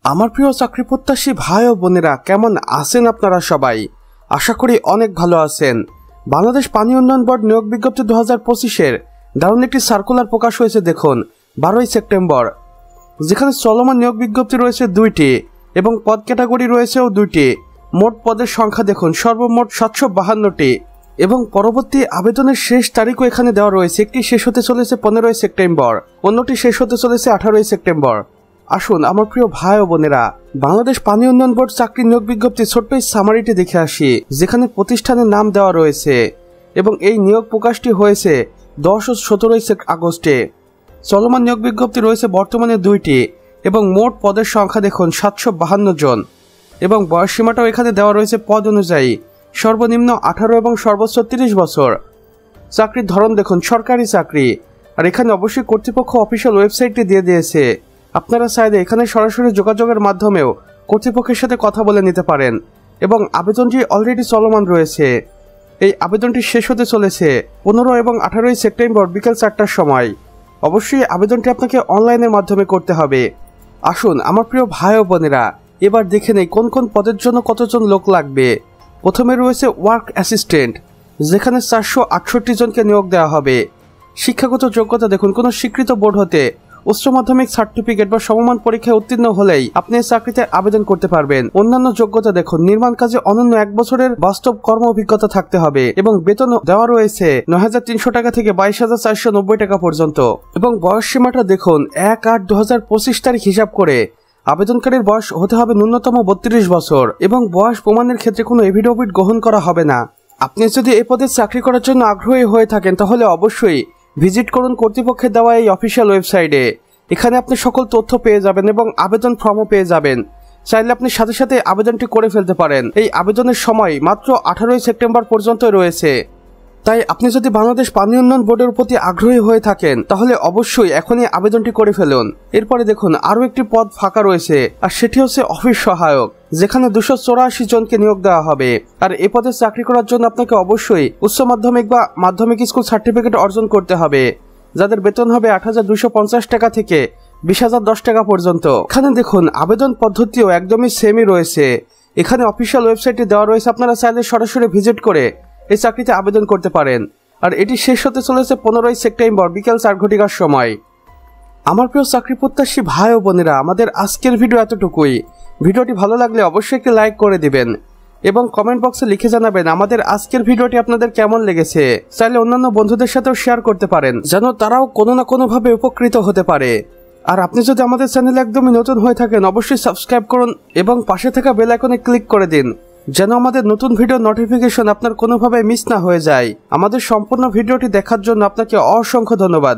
আমার প্রিয় চাকরি প্রত্যাশী ভাই ও বোনেরা, কেমন আছেন আপনারা সবাই? আশা করি অনেক ভালো আছেন। বাংলাদেশ পানি উন্নয়ন বোর্ড নিয়োগ বিজ্ঞপ্তি 2025-এর দারুণ একটি সার্কুলার প্রকাশ হয়েছে। দেখুন 12ই সেপ্টেম্বর, যেখানে চলমান নিয়োগ বিজ্ঞপ্তি রয়েছে 2টি এবং পদ ক্যাটাগরি রয়েছেও 2টি। মোট পদের সংখ্যা দেখুন সর্বমোট 752টি এবং পরবর্তী আবেদনের শেষ তারিখও এখানে দেওয়া রয়েছে। একটি শেষ হতে চলেছে 15ই সেপ্টেম্বর, অন্যটি শেষ হতে চলেছে 18ই সেপ্টেম্বর। আসুন আমার প্রিয় ভাই ও বোনেরা, বাংলাদেশ পানি উন্নয়ন বোর্ড চাকরি নিয়োগ বিজ্ঞপ্তি ছোট্ট এই সামারিটি দেখে আসি, যেখানে প্রতিষ্ঠানের নাম দেওয়া রয়েছে এবং এই নিয়োগ প্রকাশটি হয়েছে 10 ও 17ই আগস্টে। চলমান নিয়োগ বিজ্ঞপ্তি রয়েছে বর্তমানে 2টি এবং মোট পদের সংখ্যা দেখুন 752 জন এবং বয়সসীমাটাও এখানে দেওয়া রয়েছে পদ অনুযায়ী, সর্বনিম্ন 18 এবং সর্বোচ্চ 30 বছর। চাকরির ধরন দেখুন সরকারি চাকরি, আর এখানে অবশ্যই কর্তৃপক্ষ অফিসিয়াল ওয়েবসাইটটি দিয়ে দিয়েছে। আপনারা চাইলে এখানে সরাসরি যোগাযোগের মাধ্যমেও কর্তৃপক্ষের সাথে কথা বলে নিতে পারেন এবং আবেদনটি অলরেডি চলমান রয়েছে। এই আবেদনটি শেষ হতে চলেছে 15 এবং 18ই সেপ্টেম্বর বিকেল 4টার সময়। অবশ্যই আবেদনটি আপনাকে অনলাইনের মাধ্যমে করতে হবে। আসুন আমার প্রিয় ভাই ও বোনেরা, এবার দেখে নেই কোন কোন পদের জন্য কতজন লোক লাগবে। প্রথমে রয়েছে ওয়ার্ক অ্যাসিস্ট্যান্ট, যেখানে 468 জনকে নিয়োগ দেওয়া হবে। শিক্ষাগত যোগ্যতা দেখুন কোনো স্বীকৃত বোর্ড হতে উচ্চ মাধ্যমিক সার্টিফিকেট বা সমমান পরীক্ষায় উত্তীর্ণ হলেই আপনি এই চাকরিতে আবেদন করতে পারবেন। অন্যান্য যোগ্যতা দেখুন নির্মাণ কাজে অনন্য 1 বছরের বাস্তব কর্ম অভিজ্ঞতা থাকতে হবে এবং বেতন দেওয়া রয়েছে 9,300 টাকা থেকে 22,490 টাকা পর্যন্ত। এবং বয়স সীমাটা দেখুন 1/8/2025 তারিখ হিসাব করে আবেদনকারীর বয়স হতে হবে ন্যূনতম 32 বছর এবং বয়স প্রমাণের ক্ষেত্রে কোনো এফিডেভিট গ্রহণ করা হবে না। আপনি যদি এই পদে চাকরি করার জন্য আগ্রহী হয়ে থাকেন তাহলে অবশ্যই ভিজিট করুন কর্তৃপক্ষের দেওয়া এই অফিসিয়াল ওয়েবসাইটে। এখানে আপনি সকল তথ্য পেয়ে যাবেন এবং আবেদন ফর্মও পেয়ে যাবেন। চাইলে আপনি সাথে সাথে আবেদনটি করে ফেলতে পারেন। এই আবেদনের সময় মাত্র 18ই সেপ্টেম্বর পর্যন্ত রয়েছে। তাই আপনি যদি বাংলাদেশ পানি উন্নয়ন বোর্ডের প্রতি আগ্রহী হয়ে থাকেন তাহলে অবশ্যই এখনই আবেদনটি করে ফেলুন। এরপরে দেখুন আরও একটি পদ ফাঁকা রয়েছে, আর সেটি হচ্ছে অফিস সহায়ক, যেখানে 284 জনকে নিয়োগ দেওয়া হবে। আর এই পদে চাকরি করার জন্য আপনাকে অবশ্যই উচ্চ মাধ্যমিক বা মাধ্যমিক স্কুল সার্টিফিকেট অর্জন করতে হবে, যাদের বেতন হবে 8,250 টাকা থেকে 20,010 টাকা পর্যন্ত। এখানে দেখুন আবেদন পদ্ধতিও একদমই সেমই রয়েছে। এখানে অফিসিয়াল ওয়েবসাইটে দেওয়া রয়েছে, আপনারা চাইলে সরাসরি ভিজিট করে এই চাকরিতে আবেদন করতে পারেন। আর এটি শেষ হতে চলেছে 15ই সেপ্টেম্বর বিকেল 4 ঘটিকার সময়। আমার প্রিয় চাকরি প্রত্যাশী ভাই ও বোনেরা, আমাদের আজকের ভিডিও এতটুকুই। ভিডিওটি ভালো লাগলে অবশ্যই একটি লাইক করে দিবেন এবং কমেন্ট বক্সে লিখে জানাবেন আমাদের আজকের ভিডিওটি আপনাদের কেমন লেগেছে। চাইলে অন্যান্য বন্ধুদের সাথেও শেয়ার করতে পারেন, যেন তারাও কোনো না কোনোভাবে উপকৃত হতে পারে। আর আপনি যদি আমাদের চ্যানেলে একদমই নতুন হয়ে থাকেন অবশ্যই সাবস্ক্রাইব করুন এবং পাশে থাকা বেল আইকনে ক্লিক করে দিন, যেন আমাদের নতুন ভিডিও নোটিফিকেশন আপনার কোনোভাবে মিস না হয়ে যায়। আমাদের সম্পূর্ণ ভিডিওটি দেখার জন্য আপনাকে অসংখ্য ধন্যবাদ।